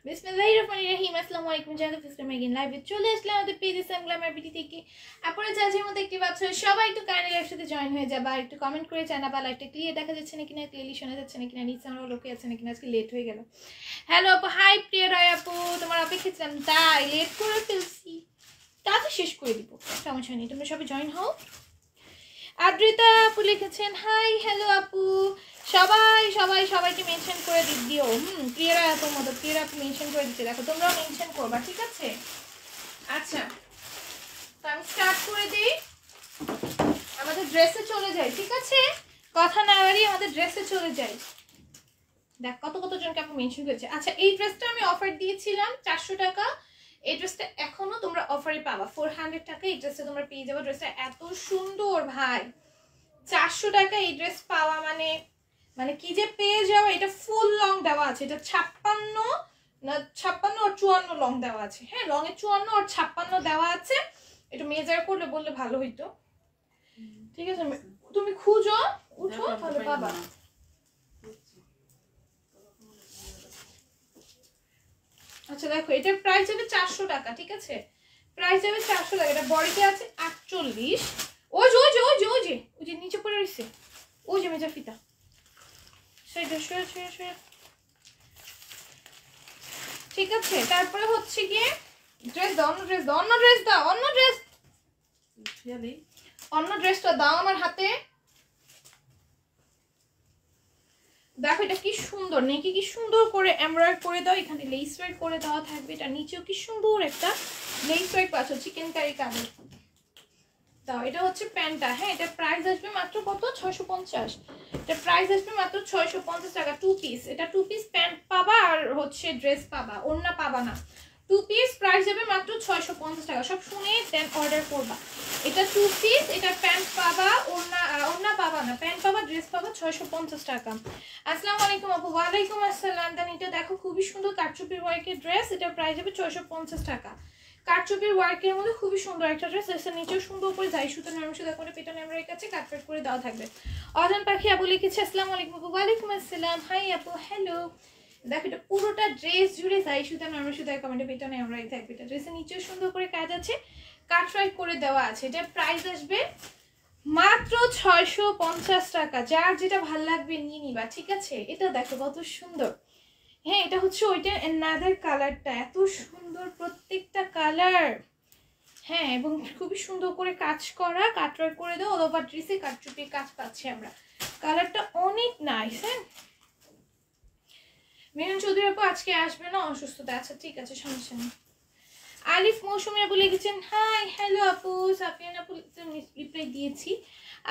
বিসমিল্লাহিররহমানিররহিম। আসসালামু আলাইকুম। জানাতে ফেসলাম এগেইন লাইভে চলে আসলাম আমাদের পেজ ইসলাম গ্ল্যামার বিডি থেকে। আপনারা যাদের মধ্যে একটি বাচ্চা সবাই একটু কাইন্ডলি লাইভের সাথে জয়েন হয়ে যাবে আর একটু কমেন্ট করে জানাবা লাইভটা ক্লিয়ার দেখা যাচ্ছে নাকি না, ক্লিয়ারলি শোনা যাচ্ছে নাকি না, নিচে আমার লোকে আছে নাকি না, আজকে লেট হয়ে গেল। হ্যালো আপু, হাই প্রিয় রায় আপু, তোমার অপেক্ষা ছিলাম তাই লেট করে ফেলছি, তা তো শেষ করে দিব, সমস্যা নেই, তোমরা সবাই জয়েন হও। আদ্রিতা আপু লিখেছেন হাই হ্যালো আপু, সবাই সবাই সবাইকে মেনশন করে দিও। প্রিয়ারা আপুর মতো প্রিয়ারা আপু মেনশন করে দিতে, দেখো তোমরাও মেনশন করবা, ঠিক আছে? আচ্ছা, তো আমি স্টার্ট করে দিই, আমাদের ড্রেসে চলে যাই, ঠিক আছে? কথা না বাড়িয়ে আমাদের ড্রেসে চলে যাই। দেখ কত জনকে আপু মেনশন করেছে। আচ্ছা, এই ড্রেসটা আমি অফার দিয়েছিলাম 400 টাকা, এই ড্রেসটা এখনো তোমরা অফারে পাবা 400 টাকা। এই ড্রেসটা তোমরা পেয়ে যাবে, ড্রেসটা এত সুন্দর ভাই। 400 টাকা এই ড্রেস পাওয়া মানে মানে কি যে পেয়ে যাও। এটা ফুল লং দেওয়া আছে, এটা 56 না 56 আর 54 লং দেওয়া আছে। হ্যাঁ, লং এ 54 আর 56 দেওয়া আছে। একটু মেজার করলে বললে ভালো হইতো, ঠিক আছে? তুমি খুঁজো, উঠো, তাহলে পাবা। আচ্ছা দেখো, এটার প্রাইস যাবে 400 টাকা, ঠিক আছে? প্রাইস যাবে 400 টাকা। এটা বডিতে আছে 48। ওই যে ওই যে ওই যে ওই যে ওই যে নিচে পড়ে রইছে, ওই যে মেজা ফিতা, সেটা ঠিক আছে? তারপরে হচ্ছে গিয়ে ড্রেস দাও, অন্য ড্রেস দাও, অন্য ড্রেস দাও, অন্য ড্রেস, অন্য ড্রেসটা দাও আমার হাতে। দেখো এটা কি সুন্দর, নেকি কি সুন্দর করে এমব্রয়ডারি করে দাও, এখানে লেস ওয়ার্ক করে দেওয়া থাকবে, এটা নিচেও কি সুন্দর একটা লেস ওয়ার্ক পাচ্ছ, চিকেন কারি কালার দাও। এটা হচ্ছে প্যান্টটা। হ্যাঁ, এটা প্রাইস আসবে মাত্র কত? 650। এটা প্রাইস আসবে মাত্র 650 টাকা। 2 পিস, এটা 2 পিস প্যান্ট পাবা আর হচ্ছে ড্রেস পাবা, ওড়না পাবা না। 2 পিস প্রাইস যাবে মাত্র 650 টাকা। সব শুনে দেন অর্ডার করবা। এটা 2 পিস, এটা প্যান্ট পাবা, ওড়না পাবা না, প্যান্ট পাবা, ড্রেস পাবা 650 টাকা। আসসালামু আলাইকুম আপু। ওয়ালাইকুম আসসালাম। দেন এটা দেখো খুবই সুন্দর কারচুপির ওয়ার্কের ড্রেস, এটা প্রাইস যাবে 650 টাকা। কারচুপির ওয়ার্কের মধ্যে খুবই সুন্দর একটা ড্রেস। এর নিচেও সুন্দর করে যাই সুতো নরম সুতো করে পেটানো এমব্রয়ডারি কাছে কাটকাট করে দেওয়া থাকবে। অজান পাখি আপু লিখেছে আসসালামু আলাইকুম আপু। ওয়ালাইকুম আসসালাম। হাই আপু, হ্যালো। দেখো এটা পুরোটা ড্রেস জুড়ে যাই সুতো নরম সুতো কমেন্টে পেটানো এমব্রয়ডারি থাকবে। এটা ড্রেসের নিচেও সুন্দর করে কাজ আছে, কাটওয়ার্ক করে দেওয়া আছে। এটা প্রাইস আসবে মাত্র 650 টাকা। যার যেটা ভাল লাগবে নিয়ে নিবা, ঠিক আছে? এটা দেখো কত সুন্দর। হ্যাঁ, এটা হচ্ছে ওইটা অ্যানাদার কালারটা, এত সুন্দর প্রত্যেকটা কালার। হ্যাঁ, এবং খুবই সুন্দর করে কাজ করা, কাটওয়ার্ক করে দাও, অল ওভার ড্রেসে কাটচুপির কাজ পাচ্ছি আমরা। কালারটা অনেক নাইস। হ্যাঁ, মিলন চৌধুরী আপু আজকে আসবে না, অসুস্থতা। আচ্ছা ঠিক আছে, সমস্যা নেই। আলিফ মৌসুমী আপু লিখেছেন হাই হ্যালো আপু। সাফিয়ান আপু রিপ্লাই দিয়েছি।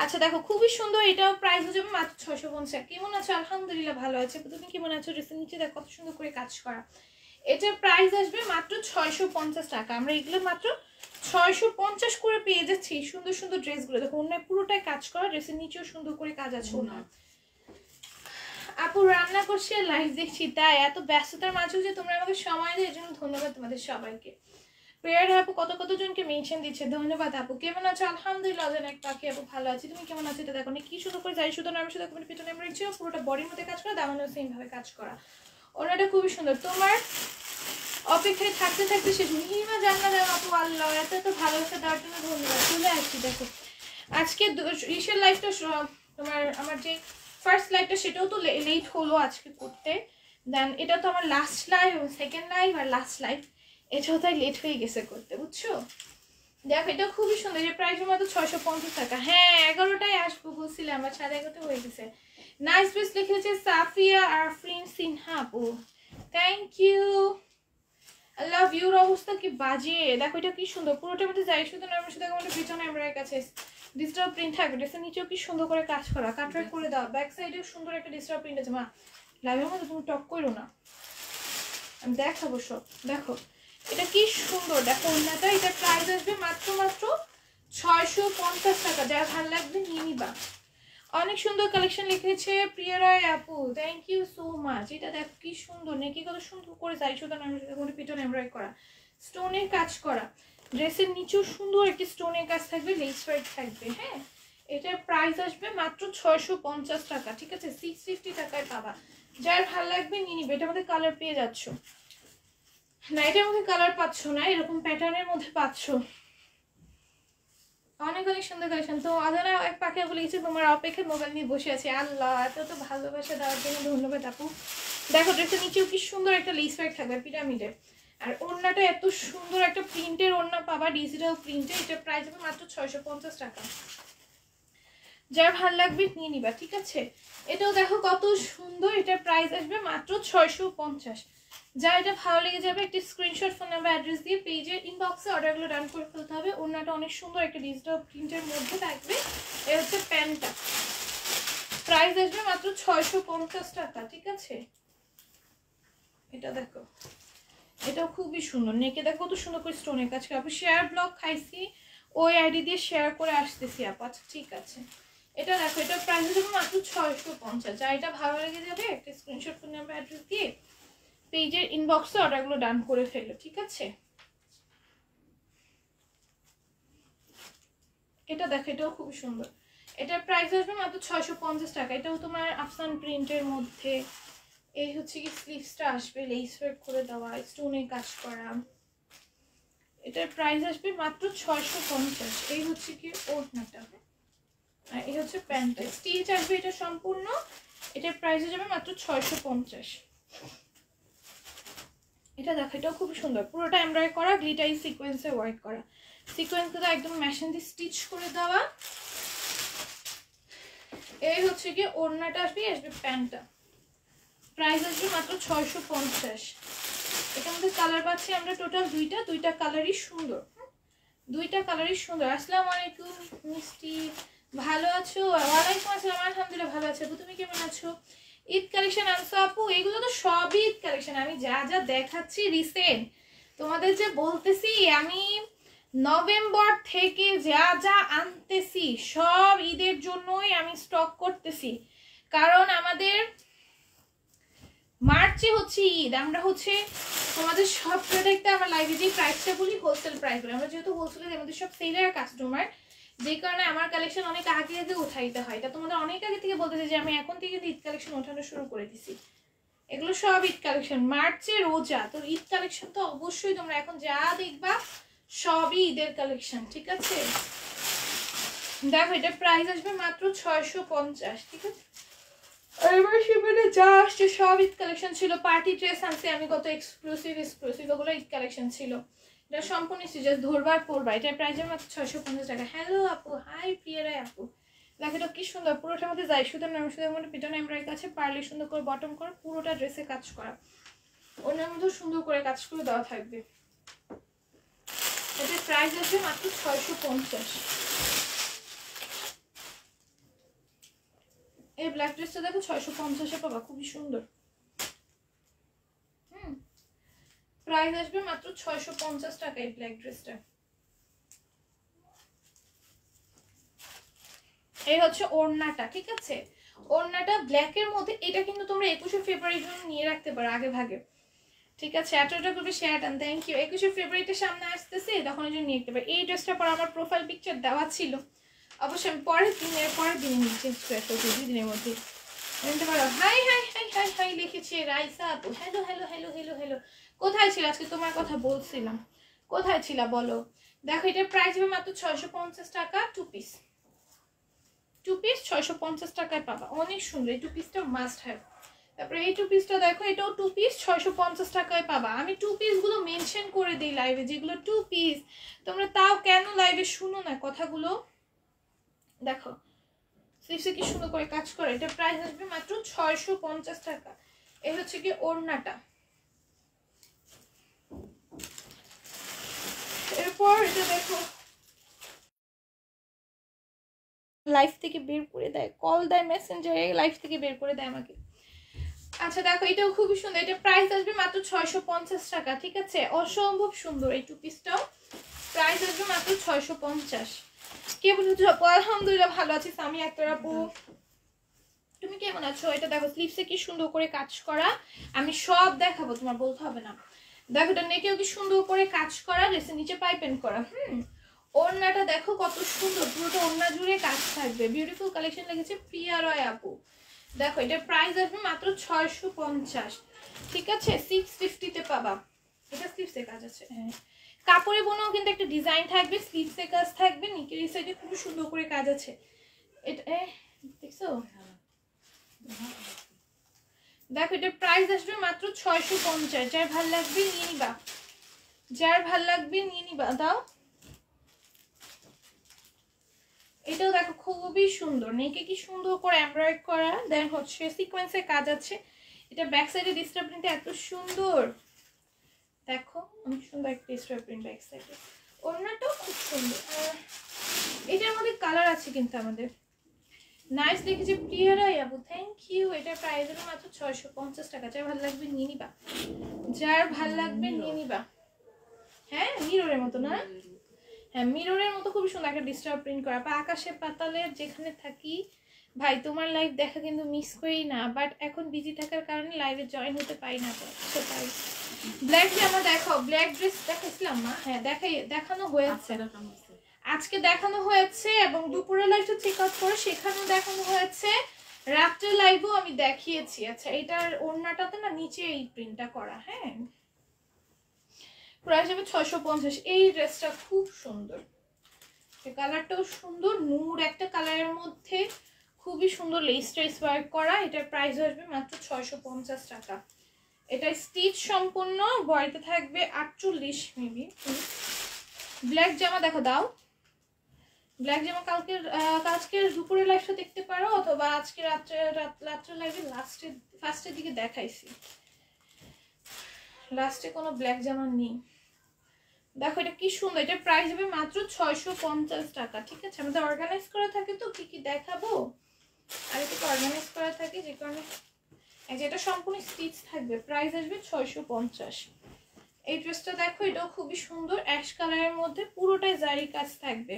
আচ্ছা দেখো খুবই সুন্দর, এটাও প্রাইস হয়ে যাবে মাত্র 650। কেমন আছো? আলহামদুলিল্লাহ ভালো আছে। তুমি কেমন আছো? ড্রেসের নিচে দেখো কত সুন্দর করে কাজ করা। এটার প্রাইস আসবে মাত্র 650 টাকা। আমরা এগুলো মাত্র 650 করে পেয়ে যাচ্ছি। সুন্দর সুন্দর ড্রেসগুলো দেখো, অন্য পুরোটাই কাজ করা, ড্রেসের নিচেও সুন্দর করে কাজ আছে। ওনা আপু রান্না করছি আর লাইভ দেখছি, তাই এত ব্যস্ততার মাঝেও যে তোমরা আমাকে সময় দেয়, এর জন্য ধন্যবাদ তোমাদের সবাইকে। প্রেয়ার আপু কত জনকে মেনশন দিচ্ছে, ধন্যবাদ আপু। কেমন আছো? আলহামদুলিল্লাহ অনেক পাখি আপু ভালো আছি। তুমি কেমন আছো? এটা দেখো কি সুন্দর করে যাই সুতো নাম সুতো কমেন্ট পিছনে আমরা ছিল, পুরোটা বডির মধ্যে কাজ করা, দামানেও সেম ভাবে কাজ করা। ওনাটা খুবই সুন্দর। তোমার অপেক্ষায় থাকতে থাকতে শেষ। মিহিমা জান্নাত আপু, আল্লাহ এত ভালোবাসা দেওয়ার জন্য ধন্যবাদ। চলে আসছি দেখো আজকে রিসের লাইফটা, তোমার আমার যে ফার্স্ট লাইভটা সেটাও তো লেট হলো আজকে করতে। দেন এটা তো আমার লাস্ট লাইভ, সেকেন্ড লাইভ আর লাস্ট লাইভ, এটাও তাই লেট হয়ে গেছে করতে, বুঝছো? দেখো এটা খুবই সুন্দর, যে প্রাইসের মতো 650 টাকা। হ্যাঁ 11টায় আসবো বলছিলাম, আমার 11:30 হয়ে গেছে। নাইস ড্রেস লিখেছে সাফিয়া আরফিন সিনহা আপু, thank you, I love your. অবস্থা কি বাজে, দেখো এটা কি সুন্দর, পুরোটার মধ্যে যাই শুধু নরমাল শুধু আমাদের পিছনে আমার কাছে ডিজিটাল প্রিন্ট থাকবে, ড্রেসের নিচেও কি সুন্দর করে কাজ করা, কাটওয়ার্ক করে দাও। ব্যাক সাইডেও সুন্দর একটা ডিজিটাল প্রিন্ট আছে। মা লাইভের মধ্যে তুমি টক করো না, আমি দেখাবো সব। দেখো এটা কি সুন্দর, দেখো অন্যটা। এটা প্রাইস আসবে মাত্র 650 টাকা। যার ভালো লাগবে নিয়ে নিবা। অনেক সুন্দর কালেকশন লিখেছে প্রিয়া রায় আপু, থ্যাংক ইউ সো মাচ। এটা দেখো কি সুন্দর, নেকি কত সুন্দর করে যাই সুতো পিটন এমব্রয়ডারি করা, স্টোনের কাজ করা। ড্রেসের নিচেও সুন্দর একটি স্টোনের কাজ থাকবে, লেস ওয়ার্ক থাকবে। হ্যাঁ, এটার প্রাইস আসবে মাত্র 650 টাকা, ঠিক আছে? 650 টাকায় পাবা। যার ভালো লাগবে নিয়ে নিবে। এটা আমাদের কালার পেয়ে যাচ্ছ। না এটার মধ্যে কালার পাচ্ছ না, এরকম প্যাটার্নের মধ্যে পাচ্ছ। অনেক অনেক সুন্দর কালেকশন। তো আদানা এক পাখি বলে গেছে তোমার অপেক্ষায় মোবাইল নিয়ে বসে আছি। আল্লাহ, এত তো ভালোবাসা দেওয়ার জন্য ধন্যবাদ আপু। দেখো ড্রেসের নিচেও কি সুন্দর একটা লেস ওয়ার্ক থাকবে পিরামিডের। আর ওড়নাটা এত সুন্দর একটা প্রিন্টের ওড়না পাবা, ডিজিটাল প্রিন্টের। এটা প্রাইস হবে মাত্র 650 টাকা। যার ভালো লাগবে নিয়ে নিবা, ঠিক আছে। এটাও দেখো কত সুন্দর, এটার প্রাইস আসবে মাত্র 650। যা এটা ভালো লেগে যাবে একটা স্ক্রিনশট, ফোন নাম্বার, অ্যাড্রেস দিয়ে পেজের ইনবক্সে অর্ডারগুলো ডান করে ফেলতে হবে। ওড়নাটা অনেক সুন্দর একটা ডিজিটাল প্রিন্টের মধ্যে থাকবে। এ হচ্ছে প্যান্টটা, প্রাইস আসবে মাত্র 650 টাকা, ঠিক আছে। এটা দেখো, এটাও খুবই সুন্দর। নেকে দেখো কত সুন্দর করে স্টোনের কাজ করা। শেয়ার ব্লগ খাইছি, ওই আইডি দিয়ে শেয়ার করে আসতেছি আপু। আচ্ছা ঠিক আছে। এটা দেখো, এটা প্রাইস হবে মাত্র 650। যা এটা ভালো লেগে যাবে একটা স্ক্রিনশট, ফোন নাম্বার, অ্যাড্রেস দিয়ে পেজের ইনবক্সে অর্ডারগুলো ডান করে ফেলো, ঠিক আছে। এটা দেখো, এটাও খুব সুন্দর। এটার প্রাইস আসবে মাত্র 650 টাকা। এটাও তোমার আফসান প্রিন্টের মধ্যে। এই হচ্ছে কি স্লিভসটা আসবে লেস ওয়ার্ক করে দেওয়া, স্টোনে কাজ করা। এটার প্রাইস আসবে মাত্র 650। এই হচ্ছে কি ওড়নাটা, আর এই হচ্ছে প্যান্টটা। স্টিচ আসবে এটা সম্পূর্ণ। এটার প্রাইস যাবে মাত্র 650। এটা দেখো, এটাও খুব সুন্দর, পুরোটা এমব্রয়ডারি করা, গ্লিটারি সিকোয়েন্সে ওয়ার্ক করা। সিকোয়েন্সটা একদম মেশিন দিয়ে স্টিচ করে দেওয়া। এই হচ্ছে কি ওড়নাটা আসবে প্যান্টটা। প্রাইস আসবে মাত্র 650। এটার মধ্যে কালার পাচ্ছি আমরা টোটাল দুইটা কালারই সুন্দর, দুইটা কালারই সুন্দর। আসসালামু আলাইকুম মিষ্টি, ভালো আছো? ওয়ালাইকুম আসসালাম, আলহামদুলিল্লাহ ভালো আছি আপু, তুমি কেমন আছো? ঈদ কালেকশন আনছো আপু? এগুলো তো সবই ঈদ কালেকশন। আমি যা যা দেখাচ্ছি রিসেন্ট, তোমাদের যে বলতেছি আমি নভেম্বর থেকে যা যা আনতেছি সব ঈদের জন্যই আমি স্টক করতেছি। কারণ আমাদের মার্চে হচ্ছে ঈদ, আমরা হচ্ছে তোমাদের সব প্রোডাক্টে আমরা লাইভে যে প্রাইসটা বলি হোলসেল প্রাইস বলি। আমরা যেহেতু হোলসেলে আমাদের সব সেলার কাস্টমার, যে কারণে আমার কালেকশন অনেক আগে আগে উঠাইতে হয়। এটা তোমাদের অনেক আগে থেকে বলতেছে যে আমি এখন থেকে ঈদ কালেকশন ওঠানো শুরু করে দিছি। এগুলো সব ঈদ কালেকশন, মার্চে রোজা, তো ঈদ কালেকশন তো অবশ্যই তোমরা এখন যা দেখবা সবই ঈদের কালেকশন, ঠিক আছে। দেখো এটা প্রাইস আসবে মাত্র 650, ঠিক আছে। এবার শিপে যা আসছে সব ঈদ কালেকশন ছিল। পার্টি ড্রেস আনছি আমি কত এক্সক্লুসিভ ওগুলো ঈদ কালেকশন ছিল। এটা সম্পূর্ণ জাস্ট ধরবার পড়বা। এটার প্রাইস মাত্র 650 টাকা। হ্যালো আপু, হাই প্রিয়ারাই আপু। দেখো এটা কি সুন্দর, পুরোটার মধ্যে যাই সুতার নাম সুতার মধ্যে পিটানো এমব্রয়ডারি কাছে পারলে সুন্দর করে বটম করা, পুরোটা ড্রেসে কাজ করা, ওনার মধ্যে সুন্দর করে কাজ করে দেওয়া থাকবে। এটার প্রাইস আছে মাত্র 650। এই ব্ল্যাক ড্রেসটা দেখো 650-এ পাবা, খুবই সুন্দর। প্রাইস আসবে মাত্র 650 টাকা এই ব্ল্যাক ড্রেসটা। এই হচ্ছে ওড়নাটা, ঠিক আছে। ওড়নাটা ব্ল্যাকের মধ্যে। এটা কিন্তু তোমরা 21শে ফেব্রুয়ারির জন্য নিয়ে রাখতে পারো আগে ভাগে, ঠিক আছে। এতটা করবে শেয়ার টান, থ্যাংক ইউ। 21শে ফেব্রুয়ারিতে সামনে আসতেছে, তখন ওই জন্য নিয়ে রাখতে পারো। এই ড্রেসটা পর আমার প্রোফাইল পিকচার দেওয়া ছিল, অবশ্যই আমি পরের দিনে নিয়ে চেঞ্জ করে ফেলছি, 2 দিনের মধ্যে নিতে পারো। High high high high high লিখেছে রাইসা আপু। Hello hello hello hello hello, কোথায় ছিল আজকে? তোমার কথা বলছিলাম, কোথায় ছিল বলো। দেখো এটার প্রাইস হবে মাত্র 650 টাকা। 2 পিস 650 টাকায় পাবা, অনেক সুন্দর। এই 2 পিসটা মাস্ট হ্যাভ। তারপরে এই 2 পিসটা দেখো, এটাও 2 পিস 650 টাকায় পাবা। আমি 2 পিসগুলো মেনশন করে দিই লাইভে, যেগুলো 2 পিস। তোমরা তাও কেন লাইভে শুনো না কথাগুলো। দেখো স্লিভসে কি সুন্দর করে কাজ করে। এটা প্রাইস আসবে মাত্র 650 টাকা। এই হচ্ছে কি ওড়নাটা। এরপর এটা দেখো, লাইফ থেকে বের করে দেয়, কল দেয়, মেসেঞ্জারে লাইফ থেকে বের করে দেয় আমাকে। আচ্ছা দেখো এটাও খুবই সুন্দর। এটা প্রাইস আসবে মাত্র 650 টাকা, ঠিক আছে। অসম্ভব সুন্দর এই 2 পিসটাও। প্রাইস আসবে মাত্র 650। কে বলছো? আলহামদুলিল্লাহ ভালো আছি সামি আক্তার আপু, তুমি কেমন আছো? এটা দেখো স্লিভসে কি সুন্দর করে কাজ করা, আমি সব দেখাবো, তোমার বলতে হবে না। দেখো এটা নেকেও কি সুন্দর করে কাজ করা, ড্রেসের নিচে পাইপেন করা। ওড়নাটা দেখো কত সুন্দর, পুরোটা ওড়না জুড়ে কাজ থাকবে। বিউটিফুল কালেকশন লেগেছে প্রিয়া রয় আপু। দেখো এটার প্রাইস আসবে মাত্র 650, ঠিক আছে। 650-তে পাবা। এটা স্লিভসের কাজ আছে। হ্যাঁ, কাপড়ে বোনাও কিন্তু একটা ডিজাইন থাকবে, স্লিভসের কাজ থাকবে, নিকের এই সাইডে খুব সুন্দর করে কাজ আছে। এটা দেখছো, দেখো এটার প্রাইস আসবে মাত্র 650। যার ভাল লাগবে নিয়ে নিবা, যার ভাল লাগবে নিয়ে নিবা। দাও, এটাও দেখো খুবই সুন্দর, নেকে কি সুন্দর করে এমব্রয়ডারি করা, দেন হচ্ছে সিকোয়েন্সের কাজ আছে। এটা ব্যাক সাইডে ডিজিটাল প্রিন্টটা এত সুন্দর, দেখো অনেক সুন্দর একটা ডিজিটাল প্রিন্ট ব্যাক সাইডে। ওড়নাটাও খুব সুন্দর। এটার মধ্যে কালার আছে কিন্তু আমাদের। নাইস দেখেছি প্রিয়ারাই আপু, থ্যাংক ইউ। এটার প্রাইস হলো মাত্র 650 টাকা। যার ভালো লাগবে নিয়ে নিবা, যার ভাল লাগবে নিয়ে নিবা। হ্যাঁ, মিররের মতো না? হ্যাঁ, মিররের মতো খুব সুন্দর একটা ডিজিটাল প্রিন্ট করা। বা আকাশে পাতালের যেখানে থাকি ভাই, তোমার লাইভ দেখা কিন্তু মিস করি না, বাট এখন বিজি থাকার কারণে লাইভে জয়েন হতে পারি না। তো তাই ব্ল্যাক জামা দেখাও, ব্ল্যাক ড্রেস দেখাইছিলাম মা? হ্যাঁ দেখানো হয়েছে, আজকে দেখানো হয়েছে, এবং দুপুরে লাইভটা চেক আউট করে সেখানেও দেখানো হয়েছে, রাত্রে লাইভও আমি দেখিয়েছি। আচ্ছা, এটার ওড়নাটাতে না নিচে এই প্রিন্টটা করা। হ্যাঁ, প্রাইস হবে 650। এই ড্রেসটা খুব সুন্দর, কালারটাও সুন্দর, নূর একটা কালারের মধ্যে খুবই সুন্দর লেস ট্রেস ওয়ার্ক করা। এটার প্রাইস আসবে মাত্র 650 টাকা। এটা স্টিচ সম্পূর্ণ, বডিতে থাকবে 48 মেবি। ব্ল্যাক জামা দেখো, দাও ব্ল্যাক জামা আজকের দুপুরে লাইভটা দেখতে পারো, অথবা আজকে রাত্রে লাইভে ফার্স্টের দিকে দেখাইছি, লাস্টে কোনো ব্ল্যাক জামা নেই। দেখো এটা কি সুন্দর, এটা প্রাইস হবে মাত্র 650 টাকা। ঠিক আছে, আমাদের অর্গানাইজ করা থাকে তো কি কি দেখাবো, আর এটা অর্গানাইজ করা থাকে যে কারণে। এটা সম্পূর্ণ স্টিচ থাকবে, প্রাইস আসবে 650। এই ড্রেসটা দেখো, এটাও খুবই সুন্দর, অ্যাশ কালারের মধ্যে পুরোটাই জারি কাজ থাকবে।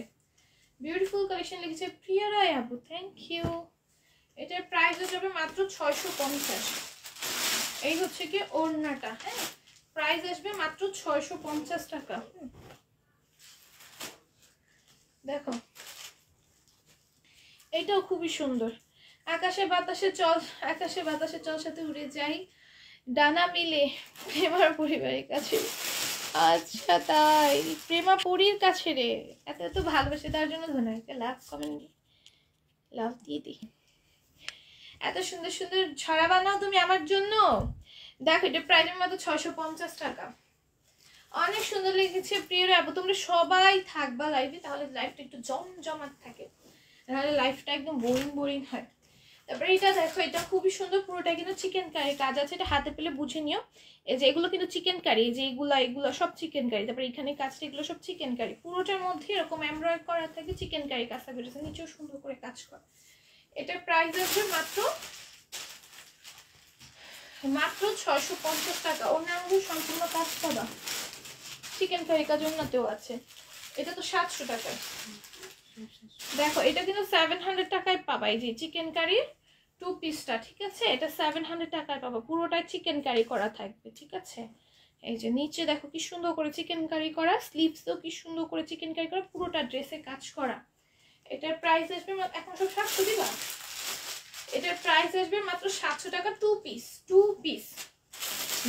বিউটিফুল কালেকশন লিখেছে প্রিয়ারাই আপু, থ্যাংক ইউ। এটার প্রাইস যাবে মাত্র 650। এই হচ্ছে কি ওড়নাটা। হ্যাঁ, প্রাইস আসবে মাত্র 650 টাকা। দেখো এটাও খুবই সুন্দর, আকাশে বাতাসে চল সাথে উড়ে যাই, ডানা মিলে প্রেমার পরিবারের কাছে। আচ্ছা তাই, প্রেমা পরীর কাছে রে, এত এত ভালোবাসে, তার জন্য ধন্যবাদ। লাভ কমেন্ট লাভ দিয়ে দিই, এত সুন্দর সুন্দর ছড়া বানাও তুমি আমার জন্য। দেখো এটা প্রাইসের মতো 650 টাকা। অনেক সুন্দর লেগেছে প্রিয়রা আপু, তোমরা সবাই থাকবা লাইভে, তাহলে লাইভটা একটু জমজমাট থাকে, নাহলে লাইফটা একদম বোরিং হয়। তারপরে এটা দেখো, এটা খুবই সুন্দর, পুরোটা কিন্তু চিকেন কারি কাজ আছে, এটা হাতে পেলে বুঝে নিও। এই যে এগুলো কিন্তু চিকেন কারি, যে এগুলো সব চিকেন কারি। তারপরে এখানে কাজটা এগুলো সব চিকেন কারি, পুরোটার মধ্যে এরকম এমব্রয়ডারি করা থাকে, চিকেন কারি কাজ থাকবে, নিচেও সুন্দর করে কাজ করা। এটার প্রাইস আছে মাত্র 650 টাকা। অন্যান্য সম্পূর্ণ কাজ পাবা, চিকেন কারি কাজ অন্যতেও আছে। এটা তো 700 টাকা। দেখো এটা কিন্তু 700 টাকায় পাবা, এই যে চিকেন কারি 2 পিসটা। ঠিক আছে, এটা 700 টাকায় পাবা, পুরোটাই চিকেন কারি করা থাকবে। ঠিক আছে, এই যে নিচে দেখো কি সুন্দর করে চিকেন কারি করা, স্লিভসও কি সুন্দর করে চিকেন কারি করা, পুরোটা ড্রেসে কাজ করা। এটার প্রাইস আসবে এখন সব 700 দিবা। এটার প্রাইস আসবে মাত্র 700 টাকা, 2 পিস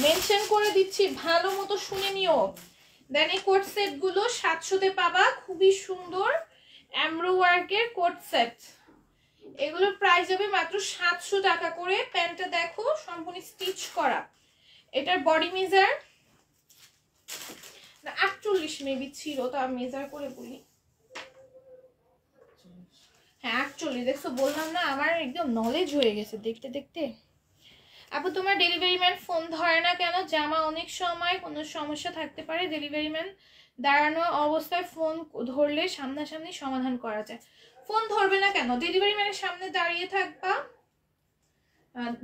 মেনশন করে দিচ্ছি, ভালো মতো শুনে নিও। দেন এই কোট সেট গুলো 700-তে পাবা, খুবই সুন্দর এমব্রো ওয়ার্কের কোট সেট। এগুলোর প্রাইস হবে মাত্র 700 টাকা করে। প্যান্টটা দেখো সম্পূর্ণ স্টিচ করা। এটার বডি মেজার 48 মেবি ছিল, তো আমি মেজার করে বলি। হ্যাঁ 48, দেখছো বললাম না, আমার একদম নলেজ হয়ে গেছে দেখতে দেখতে। আপু তোমার ডেলিভারি ম্যান ফোন ধরে না কেন? জামা অনেক সময় কোনো সমস্যা থাকতে পারে, ডেলিভারি ম্যান দাঁড়ানো অবস্থায় ফোন ধরলে সামনাসামনি সমাধান করা যায়। ফোন ধরবে না কেন? ডেলিভারি ম্যানের সামনে দাঁড়িয়ে থাকবা,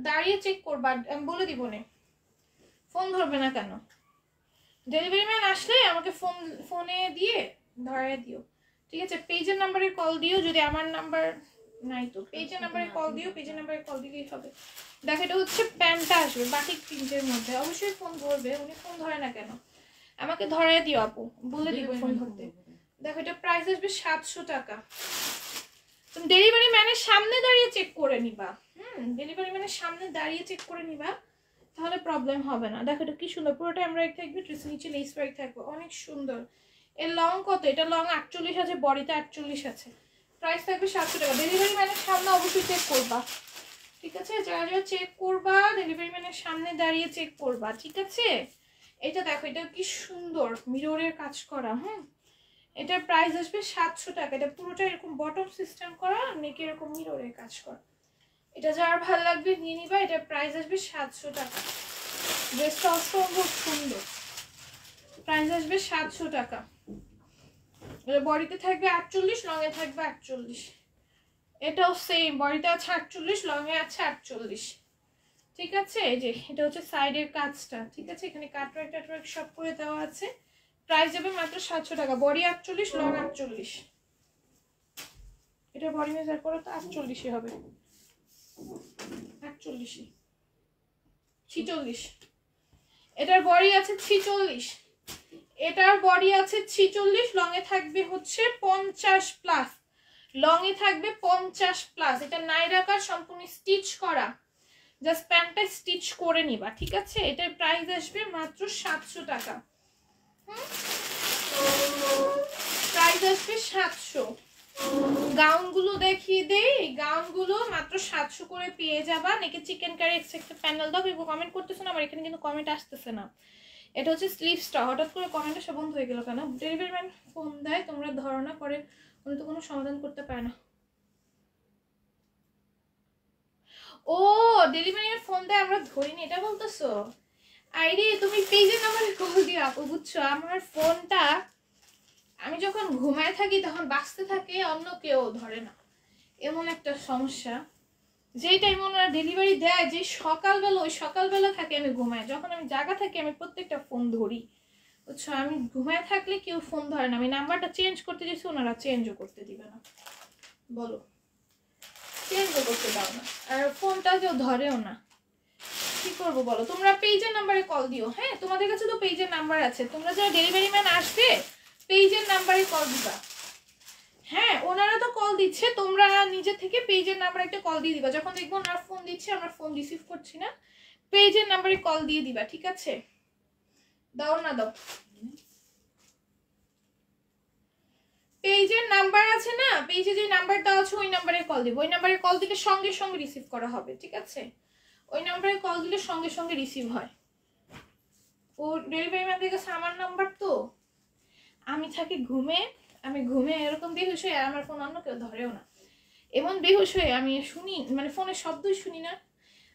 দাঁড়িয়ে চেক করবা, আমি বলে দিব না। ফোন ধরবে না কেন? ডেলিভারি ম্যান আসলে আমাকে ফোনে দিয়ে ধরাই দিও। ঠিক আছে, পেজের নাম্বারে কল দিও, যদি আমার নাম্বার নাই তো পেজের নাম্বারে কল দিও, পেজের নাম্বারে কল দিলেই হবে। দেখো এটা হচ্ছে প্যান্টটা আসবে বাটিক প্রিন্টের মধ্যে, অবশ্যই ফোন ধরবে। উনি ফোন ধরে না কেন? আমাকে ধরাই দিও আপু, বলে দিব ফোন ধরতে। দেখো এটা প্রাইস আসবে 700 টাকা। তুমি ডেলিভারি ম্যানের সামনে দাঁড়িয়ে চেক করে নিবা। ডেলিভারি ম্যানের সামনে দাঁড়িয়ে চেক করে নিবা, তাহলে প্রবলেম হবে না। দেখো এটা কি সুন্দর, পুরোটা এমব্রয়ডারি থাকবে, ড্রেসের নিচে লেস ওয়ার্ক থাকবে, অনেক সুন্দর। এর লং কত? এটা লং 48 আছে, বডিতে 48 আছে। প্রাইস থাকবে 700 টাকা। ডেলিভারি ম্যানের সামনে অবশ্যই চেক করবা, ঠিক আছে? যারা যারা চেক করবা ডেলিভারি ম্যানের সামনে দাঁড়িয়ে চেক করবা, ঠিক আছে? এটা দেখো, এটা কি সুন্দর মিররের কাজ করা। এটার প্রাইস আসবে 700 টাকা। এটা পুরোটা এরকম বটম সিস্টেম করা, নেকে এরকম মিররের কাজ করা। এটা যার ভালো লাগবে নিয়ে নিবা। এটার প্রাইস আসবে 700 টাকা। ড্রেসটা অসম্ভব সুন্দর, প্রাইস আসবে 700 টাকা। এটা বডিতে থাকবে 48, লং এ থাকবে 48। এটাও সেম, বডিতে আছে 48, লং এ আছে 48, ঠিক আছে? এই যে এটা হচ্ছে সাইডের কাজটা, ঠিক আছে? এখানে কাটওয়ার্ক টাটওয়ার্ক সব করে দেওয়া আছে। প্রাইস যাবে মাত্র 700 টাকা। Body 48, long 48। এটা বডি মেজার করো তো 48 হবে, 48 46। এটার বডি আছে 46, এটার বডি আছে 46, লং এ থাকবে হচ্ছে 50 প্লাস, লং এ থাকবে 50 প্লাস। এটা নাইরাকার সম্পূর্ণ স্টিচ করা, জাস্ট প্যান্টটা স্টিচ করে নিবা, ঠিক আছে? এটার প্রাইস আসবে মাত্র 700 টাকা। প্রাইস আসবে 700। গাউনগুলো দেখিয়ে দেই, এই গাউনগুলো মাত্র 700 করে পেয়ে যাবা। নাকি চিকেন কারি এক্সট্রা প্যানেল দাও, কেউ কমেন্ট করতেছে না, আমার এখানে কিন্তু কমেন্ট আসতেছে না। এটা হচ্ছে স্লিভসটা, হঠাৎ করে কমেন্টটা সব বন্ধ হয়ে গেল কেন? ডেলিভারি ম্যান ফোন দেয়, তোমরা ধরো না, পরে উনি তো কোনো সমাধান করতে পারে না। ও ডেলিভারি ম্যান ফোন দেয়, আমরা ধরিনি, এটা বলতেছো? আইরে তুমি পেজের নাম্বারে কল দিও আপু, বুঝছো? আমার ফোনটা আমি যখন ঘুমায় থাকি তখন বাজতে থাকে, অন্য কেউ ধরে না, এমন একটা সমস্যা। যেই টাইম ওনারা ডেলিভারি দেয়, যে সকালবেলা, ওই সকালবেলা থাকে আমি ঘুমায়। যখন আমি জায়গা থাকি আমি প্রত্যেকটা ফোন ধরি, বুঝছো? আমি ঘুমায় থাকলে কেউ ফোন ধরে না। আমি নাম্বারটা চেঞ্জ করতে চাইছি, ওনারা চেঞ্জও করতে দিবে না, বলো, চেঞ্জও করতে দাও না, আর ফোনটা কেউ ধরেও না। কি করবো বলো? তোমরা পেজের নাম্বারে কল দিও। হ্যাঁ, তোমাদের কাছে তো পেজের নাম্বার আছে, তোমরা যারা ডেলিভারি ম্যান আসবে পেজের নাম্বারে কল দিবা। হ্যাঁ, ওনারা তো কল দিচ্ছে, তোমরা নিজে থেকে পেজের নাম্বারে একটা কল দিয়ে দিবা। যখন দেখবো ওনারা ফোন দিচ্ছে, আমরা ফোন রিসিভ করছি না, পেজের নাম্বারে কল দিয়ে দিবা, ঠিক আছে? দাও না, দাও। পেজের নাম্বার আছে না, পেজে যে নাম্বারটা আছে ওই নাম্বারে কল দিব। ওই নাম্বারে কল দিলে সঙ্গে সঙ্গে রিসিভ করা হবে, ঠিক আছে? ওই নাম্বারে কল দিলে সঙ্গে সঙ্গে রিসিভ হয়। ও ডেলিভারি ম্যানদের কাছে আমার নাম্বার তো, আমি থাকি ঘুমে, আমি ঘুমে এরকম বেহুশ হয়ে, আমার ফোন অন্য কেউ ধরেও না। এমন বেহুশ হয়ে আমি শুনি, মানে ফোনের শব্দই শুনি না।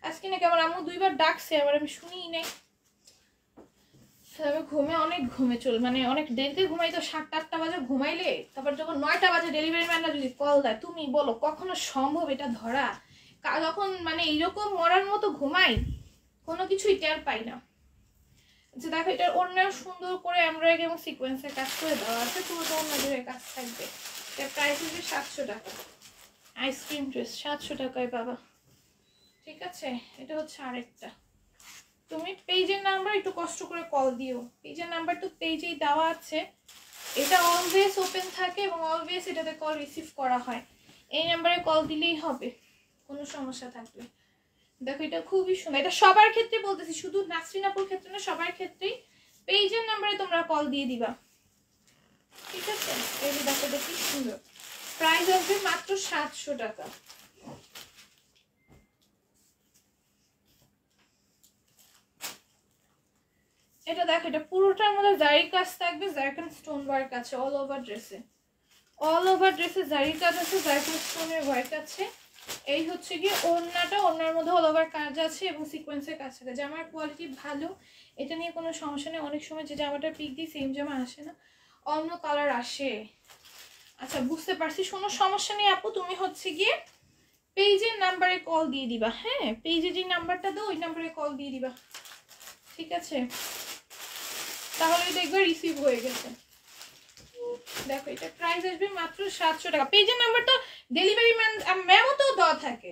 আজকে নাকি আমার আম্মু 2বার ডাকছে, আবার আমি শুনিই নাই। আমি ঘুমে অনেক ঘুমে মানে অনেক দেরিতে ঘুমাই, তো 7-8টা বাজে ঘুমাইলে, তারপর যখন 9টা বাজে ডেলিভারি ম্যানরা যদি কল দেয়, তুমি বলো কখনো সম্ভব এটা ধরা? যখন মানে এইরকম মরার মতো ঘুমাই, কোনো কিছুই টের পাই না। যে দেখো, এটার অন্য সুন্দর করে এমব্রয়ডারি এবং সিকোয়েন্সের কাজ করে দেওয়া আছে, পুরোটা অন্য জোরের কাজ থাকবে। এটার প্রাইস হচ্ছে 700 টাকা। আইসক্রিম ড্রেস 700 টাকায় পাবা, ঠিক আছে? এটা হচ্ছে আরেকটা। তুমি পেজের নাম্বার একটু কষ্ট করে কল দিও, পেজের নাম্বার তো পেজেই দেওয়া আছে। এটা অলওয়েজ ওপেন থাকে এবং অলওয়েজ এটাতে কল রিসিভ করা হয়। এই নাম্বারে কল দিলেই হবে কোনো সমস্যা থাকলে। দেখো এটা খুবই সুন্দর, এটা সবার ক্ষেত্রে বলতেছি, শুধু নাসরিন আপুর ক্ষেত্রে না, সবার ক্ষেত্রেই পেজের নাম্বারে তোমরা কল দিয়ে দিবা, ঠিক আছে? এই দেখো এটা কি সুন্দর, প্রাইস আসবে মাত্র 700 টাকা। এটা দেখো, এটা পুরোটার মধ্যে জারি কাজ থাকবে, জারকান স্টোন ওয়ার্ক আছে অল ওভার ড্রেসে, অল ওভার ড্রেসে জারি কাজ আছে, জারকান স্টোনের ওয়ার্ক আছে। এই হচ্ছে কি ওড়নাটা, ওড়নার মধ্যে অল ওভার কাজ আছে এবং সিকোয়েন্সের কাজ আছে। জামার কোয়ালিটি ভালো, এটা নিয়ে কোনো সমস্যা নেই। অনেক সময় যে জামাটা পিক দিই সেম জামা আসে না, অন্য কালার আসে। আচ্ছা বুঝতে পারছি, কোনো সমস্যা নেই আপু, তুমি হচ্ছে গিয়ে পেজের নাম্বারে কল দিয়ে দিবা। হ্যাঁ, পেজে যে নাম্বারটা দাও ওই নাম্বারে কল দিয়ে দিবা, ঠিক আছে? তাহলে দেখবে রিসিভ হয়ে গেছে। দেখো এটা প্রাইস আসবে মাত্র 700 টাকা। পেজের নাম্বার তো ডেলিভারি ম্যামও তো দেওয়া থাকে,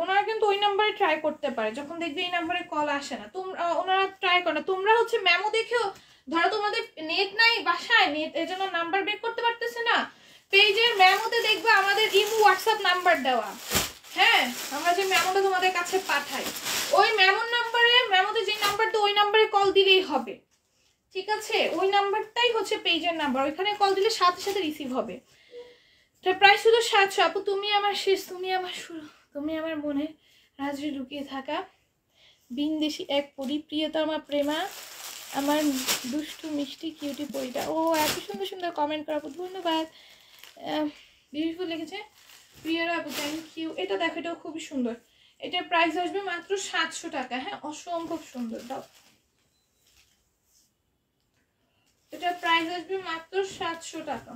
ওনারা কিন্তু ওই নাম্বারে ট্রাই করতে পারে। যখন দেখবে এই নাম্বারে কল আসে না, তোমরা ওনারা ট্রাই করে না, তোমরা হচ্ছে ম্যামও দেখেও, ধরো তোমাদের নেট নাই বাসায়, নেট এর জন্য নাম্বার বের করতে পারতেছে না, পেজের ম্যামোতে দেখবে আমাদের ইমো হোয়াটসঅ্যাপ নাম্বার দেওয়া। হ্যাঁ, আমরা যে ম্যামোটা তোমাদের কাছে পাঠাই, ওই মেমোর নাম্বারে, মেমোতে যে নাম্বার তো ওই নাম্বারে কল দিলেই হবে, ঠিক আছে? ওই নাম্বারটাই হচ্ছে পেজের নাম্বার, ওইখানে কল দিলে সাথে সাথে রিসিভ হবে। তার প্রাইস শুধু 700। আপু তুমি আমার শেষ, তুমি আমার শুরু, তুমি আমার মনে রাজরে লুকিয়ে থাকা বিনদেশি এক পরি, প্রিয়তমা প্রেমা, আমার দুষ্টু মিষ্টি কিউটি পরিটা। ও এত সুন্দর সুন্দর কমেন্ট করা, আপু ধন্যবাদ, বিউটিফুল লিখেছে প্রিয়রা আপু, থ্যাংক ইউ। এটা দেখো, এটাও খুবই সুন্দর, এটার প্রাইস আসবে মাত্র 700 টাকা। হ্যাঁ, অসম্ভব সুন্দর। দাও, এটার প্রাইস আসবে মাত্র 700 টাকা।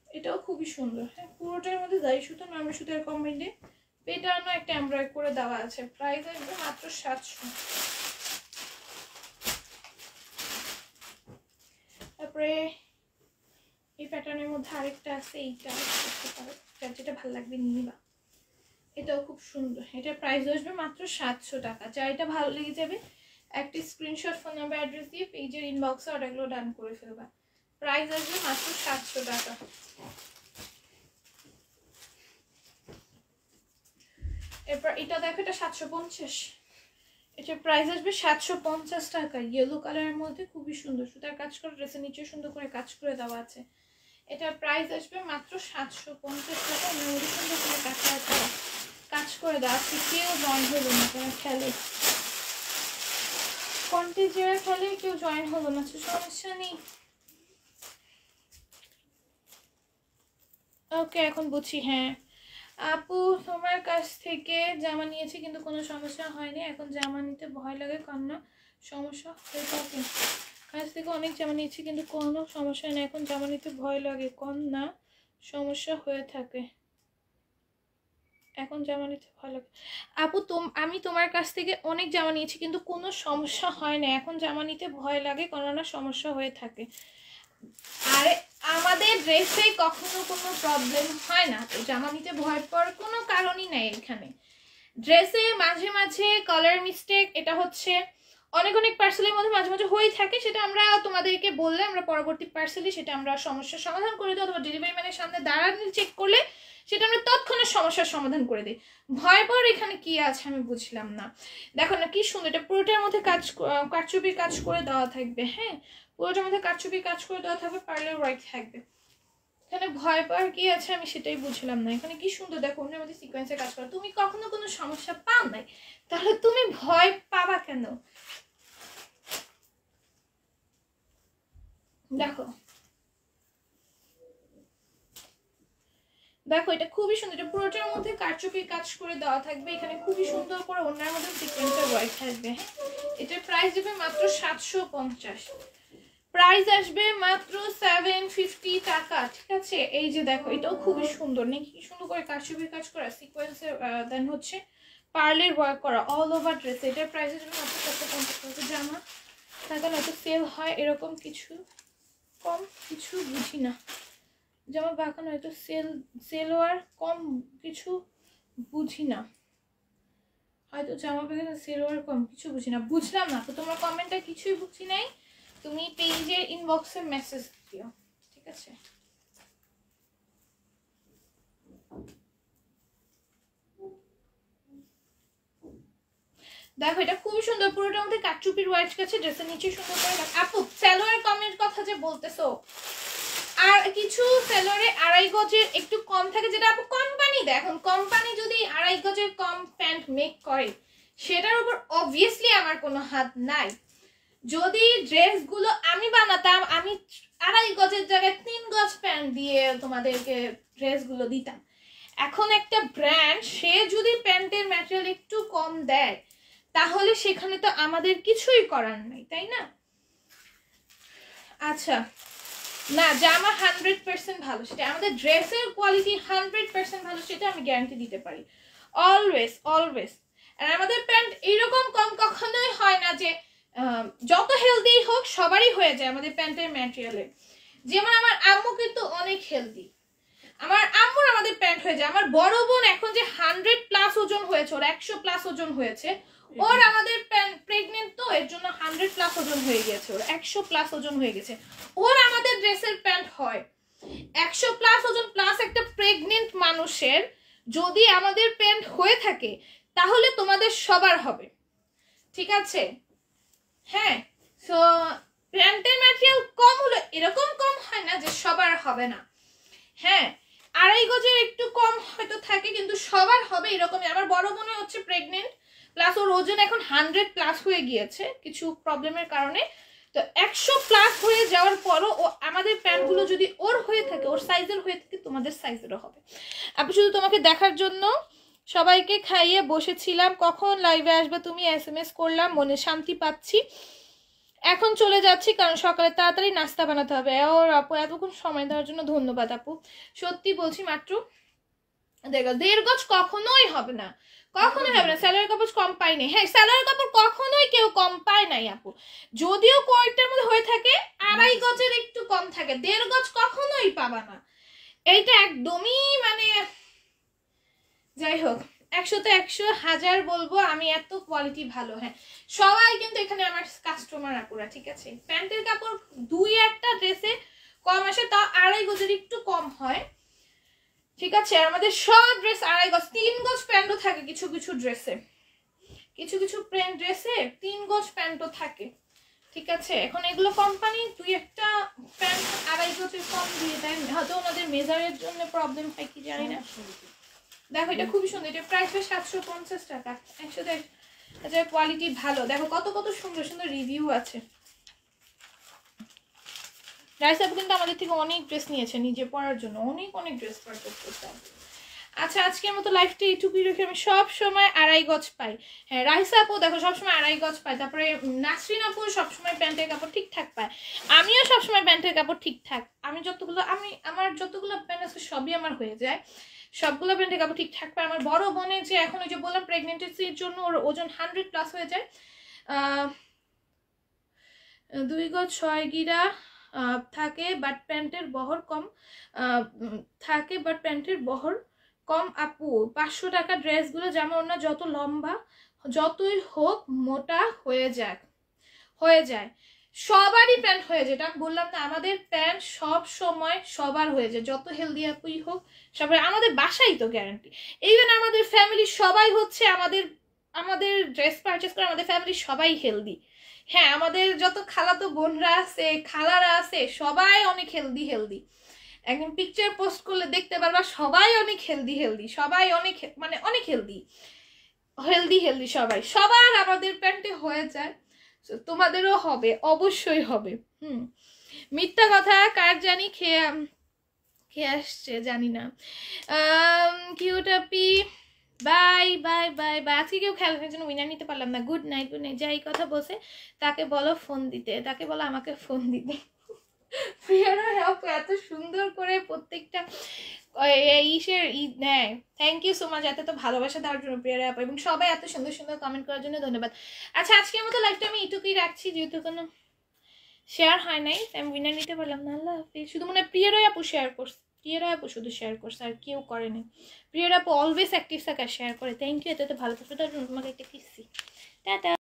এটাও খুবই সুন্দর। হ্যাঁ, পুরোটার মধ্যে দাই সুতো নরমাল সুতোর কম্বিনে পেটানো একটা এমব্রয়ডারি করে দেওয়া আছে। প্রাইস আসবে মাত্র 700। তারপরে এই প্যাটার্নের মধ্যে আরেকটা আছে, এইটা দেখতে পারো, যেটা ভালো লাগবে নিয়ে নিবা। এটাও খুব সুন্দর, এটার প্রাইস আসবে মাত্র 700 টাকা। যা এটা ভালো লেগে যাবে একটি স্ক্রিনশট, ফোন নাম্বার, অ্যাড্রেস দিয়ে পেজের ইনবক্সে অর্ডারগুলো ডান করে ফেলবা। প্রাইস আসবে মাত্র 700 টাকা। এরপর এটা দেখো, এটা 750, এটার প্রাইস আসবে 750 টাকা। ইয়েলো কালারের মধ্যে খুবই সুন্দর সুতার কাজ করে, ড্রেসের নিচে সুন্দর করে কাজ করে দেওয়া আছে। এটার প্রাইস আসবে মাত্র 750 টাকা। মধ্যে সুন্দর করে কাজ করে দেওয়া আছে। কেউ জয়েন হলো না, কেন খেলে কন্টে যারা খেলে কেউ জয়েন হলো না, সমস্যা নেই। ওকে, এখন বুঝছি। হ্যাঁ আপু, তোমার কাছ থেকে জামা নিয়েছি কিন্তু কোনো সমস্যা হয়নি, এখন জামা নিতে ভয় লাগে, কারণ সমস্যা হয়ে থাকে। কাছ থেকে অনেক জামা নিয়েছি কিন্তু কোনো সমস্যা হয় না, এখন জামা নিতে ভয় লাগে, কম না সমস্যা হয়ে থাকে, এখন জামা নিতে ভয় লাগে। আপু আমি তোমার কাছ থেকে অনেক জামা নিয়েছি কিন্তু কোনো সমস্যা হয় না, এখন জামা নিতে ভয় লাগে, কেননা সমস্যা হয়ে থাকে। আরে আমাদের ড্রেসে কখনো কোনো প্রবলেম হয় না, তো জামা নিতে ভয় পাওয়ার কোনো কারণই নাই এখানে। ড্রেসে মাঝে মাঝে কালার মিস্টেক, এটা হচ্ছে অনেক অনেক পার্সেলের মধ্যে মাঝে মাঝে হয়ে থাকে, সেটা আমরা তোমাদেরকে বললে আমরা পরবর্তী পার্সেলে সেটা আমরা সমস্যার সমাধান করে দিই, অথবা ডেলিভারি ম্যানের সামনে দাঁড়ানো চেক করলে সেটা আমরা তৎক্ষণাৎ সমস্যার সমাধান করে দিই। ভয় পাওয়ার এখানে কি আছে আমি বুঝলাম না। দেখো না কি সুন্দর, এটা পুরোটার মধ্যে কারচুপির কাজ করে দেওয়া থাকবে। হ্যাঁ, পুরোটার মধ্যে কারচুপির কাজ করে দেওয়া থাকবে, পার্লের ওয়ার্ক থাকবে। এখানে ভয় পাওয়ার কি আছে আমি সেটাই বুঝলাম না। এখানে কি সুন্দর দেখো, অন্যের মধ্যে সিকোয়েন্সে কাজ করা। তুমি কখনো কোনো সমস্যা পাও নাই, তাহলে তুমি ভয় পাবা কেন? দেখো দেখো, এটা খুবই সুন্দর, এটা পুরোটার মধ্যে কারচুপির কাজ করে দেওয়া থাকবে, এখানে খুবই সুন্দর করে অন্যের মধ্যে সিকোয়েন্সের ওয়ার্ক থাকবে। হ্যাঁ, এটার প্রাইস দেবে মাত্র 750। প্রাইস আসবে মাত্র 750 টাকা, ঠিক আছে? এই যে দেখো, এটাও খুবই সুন্দর, নাকি কি সুন্দর করে কারচুপির কাজ করা, সিকোয়েন্সের দেন হচ্ছে পার্লের ওয়ার্ক করা অল ওভার ড্রেস। এটার প্রাইস আসবে মাত্র 750 টাকা। জামা টাকা নয়তো সেল হয় এরকম কিছু, কম কিছু বুঝি না। জামা বাঁকা নয়তো সেলোয়ার কম কিছু বুঝি না, হয়তো জামা বাঁকা সেলোয়ার কম কিছু বুঝি না, বুঝলাম না তো তোমার কমেন্টটা কিছুই বুঝি নাই। তুমি পেজের ইনবক্সে মেসেজ দিও, ঠিক আছে? দেখো, এটা খুবই সুন্দর, পুরোটার মধ্যে কাটচুপির ওয়ার্ক আছে, ড্রেসের নিচে সুন্দর করে। আপু সালোয়ার কমের কথা যে বলতেছো, আর কিছু সেলরে 2.5 গজের একটু কম থাকে, যেটা আপু কোম্পানি দেয়। এখন কোম্পানি যদি 2.5 গজের কম প্যান্ট মেক করে, সেটার উপর অবভিয়াসলি আমার কোনো হাত নাই। যদি ড্রেসগুলো আমি বানাতাম, আমি 2.5 গজের জায়গায় 3 গজ প্যান্ট দিয়ে তোমাদেরকে ড্রেসগুলো দিতাম। এখন একটা ব্র্যান্ড সে যদি প্যান্টের ম্যাটেরিয়াল একটু কম দেয়, তাহলে সেখানে তো আমাদের কিছুই করার নাই, তাই না? আচ্ছা, না জামা 100% ভালো, সেটা আমাদের ড্রেসের কোয়ালিটি 100% ভালো, সেটা আমি গ্যারান্টি দিতে পারি, অলওয়েজ অলওয়েজ। আর আমাদের প্যান্ট এইরকম কম কখনোই হয় না যে যত হেলদি হোক সবারই হয়ে যায় আমাদের প্যান্টের ম্যাটেরিয়ালে। যেমন আমার আম্মু কিন্তু অনেক হেলদি, আমার আম্মুর আমাদের প্যান্ট হয়ে যায়। আমার বড় বোন এখন যে 100+ ওজন হয়েছে, ওর 100+ ওজন হয়েছে, ওর আমাদের প্রেগনেন্ট তো এর জন্য 100+ ওজন হয়ে গেছে, ওর 100+ ওজন হয়ে গেছে, ওর আমাদের ড্রেসের প্যান্ট হয়। 100+ ওজন প্লাস একটা প্রেগনেন্ট মানুষের যদি আমাদের প্যান্ট হয়ে থাকে তাহলে তোমাদের সবার হবে, ঠিক আছে? হ্যাঁ, সো প্যান্টের ম্যাটেরিয়াল কম হলো, এরকম কম হয় না যে সবার হবে না। হ্যাঁ, 2.5 গজের একটু কম হয়তো থাকে, কিন্তু সবার হবে এরকমই। আমার বড় বোন হচ্ছে প্রেগনেন্ট, প্লাস ওর ওজন এখন 100 প্লাস হয়ে গিয়েছে কিছু প্রবলেমের কারণে। তো 100 প্লাস হয়ে যাওয়ার পরও ও আমাদের প্যান্টগুলো যদি ওর হয়ে থাকে, ওর সাইজের হয়ে থাকে, তোমাদের সাইজেরও হবে। আপনি শুধু তোমাকে দেখার জন্য সবাইকে খাইয়ে বসেছিলাম, কখন লাইভে আসবে তুমি, SMS করলাম, মনে শান্তি পাচ্ছি। এখন চলে যাচ্ছি কারণ সকালে তাড়াতাড়ি নাস্তা বানাতে হবে। ওর আপু এতক্ষণ সময় দেওয়ার জন্য ধন্যবাদ আপু। সত্যি বলছি, মাত্র 1.5 গজ কখনোই হবে না, কখনোই হবে না। স্যালোয়ার কাপড় কম পাইনি। হ্যাঁ, স্যালোয়ার কাপড় কখনোই কেউ কম পায় নাই আপু, যদিও কোয়ার্টার মধ্যে হয়ে থাকে 2.5 গজের একটু কম থাকে, 1.5 গজ কখনোই পাবা না। এইটা একদমই মানে যাই হোক, 100তে 100, 1000 বলবো আমি, এত কোয়ালিটি ভালো। হ্যাঁ, সবাই কিন্তু এখানে আমার কাস্টমার আপুরা, ঠিক আছে? প্যান্টের কাপড় 2-1টা ড্রেসে কম আসে, তাও 2.5 গজের একটু কম হয়, ঠিক আছে? আমাদের সব ড্রেস 2.5 গজ, 3 গজ প্যান্টও থাকে কিছু কিছু ড্রেসে, কিছু কিছু প্যান্ট ড্রেসে 3 গজ প্যান্টও থাকে, ঠিক আছে? এখন এগুলো কোম্পানি 2-1টা প্যান্ট 2.5 গজের কম দিয়ে দেয়, হয়তো ওনাদের মেজারের জন্য প্রবলেম হয় কি জানি না। দেখো এটা খুবই সুন্দর, এটা প্রাইস 750 টাকা, 110 কোয়ালিটি ভালো। দেখো কত কত সুন্দর সুন্দর রিভিউ আছে। রাইস আপু কিন্তু আমাদের থেকে অনেক ড্রেস নিয়েছে নিজে পরার জন্য, অনেক অনেক ড্রেস পারচেজ করতে। আচ্ছা, আজকের মতো লাইফটা এইটুকুই রেখে, আমি সব সময় 2.5 গজ পাই। হ্যাঁ, রাইসা আপু দেখো সবসময় 2.5 গজ পাই, তারপরে নাসরিন আপু সবসময় প্যান্টের কাপড় ঠিকঠাক পায়, আমিও সবসময় প্যান্টের কাপড় ঠিকঠাক, আমার যতগুলো প্যান্ট আছে সবই আমার হয়ে যায়, সবগুলো প্যান্টের কাপড় ঠিকঠাক পায়। আমার বড় বোনের যে এখন ওই যে বললাম প্রেগনেন্সির জন্য ওর ওজন 100 প্লাস হয়ে যায়, 2 গজ 6 গিরা থাকে, বাট প্যান্টের বহর কম থাকে, বাট প্যান্টের বহর কম আপু। 500 টাকা ড্রেসগুলো যেমন না, যত লম্বা যতই হোক মোটা হয়ে যায়, সবারই প্যান্ট হয়ে যায়। এটা বললাম না, আমাদের প্যান্ট সব সময় সবার হয়ে যায়, যত হেলদি আপুই হোক সবার। আমাদের বাসাই তো গ্যারান্টি, ইভেন আমাদের ফ্যামিলি সবাই হচ্ছে আমাদের ড্রেস পারচেস করে, আমাদের ফ্যামিলি সবাই হেলদি। হ্যাঁ, আমাদের যত খালাতো বোনরা আছে, খালারা আছে, সবাই অনেক হেলদি। একদম পিকচার পোস্ট করলে দেখতে পারবা সবাই অনেক হেলদি, সবাই অনেক মানে অনেক হেলদি সবাই, সবার আমাদের প্যান্টে হয়ে যায়, তোমাদেরও হবে, অবশ্যই হবে। মিথ্যা কথা কার জানি খেয়ে আসছে জানি না। কিউটাপি বাই বাই বাই বাই। আজকে কেউ খেলার জন্য উইনার নিতে পারলাম না। Good night. যাই কথা বলছে তাকে বলো ফোন দিতে, তাকে বলো আমাকে ফোন দিতে। প্রিয়ারা এত সুন্দর করে প্রত্যেকটা নেয়, থ্যাংক ইউ সো মাচ এত তো ভালোবাসা দেওয়ার জন্য প্রিয়ারা আপু, এবং সবাই এত সুন্দর সুন্দর কমেন্ট করার জন্য ধন্যবাদ। আচ্ছা, আজকের মতো লাইভটা আমি এইটুকুই রাখছি, যেহেতু কোনো শেয়ার হয় নাই, আমি উইনার নিতে পারলাম না। আল্লাহ হাফিজ। শুধু মনে হয় প্রিয়ারা আপু শেয়ার করছে, প্রিয়ারা আপু শুধু শেয়ার করছে, আর কেউ করেনি। প্রিয়ারা আপু অলওয়েজ অ্যাক্টিভ থাকা শেয়ার করে, থ্যাংক ইউ এত ভালো থাকবে। তোমাকে একটা কিসি, টাটা।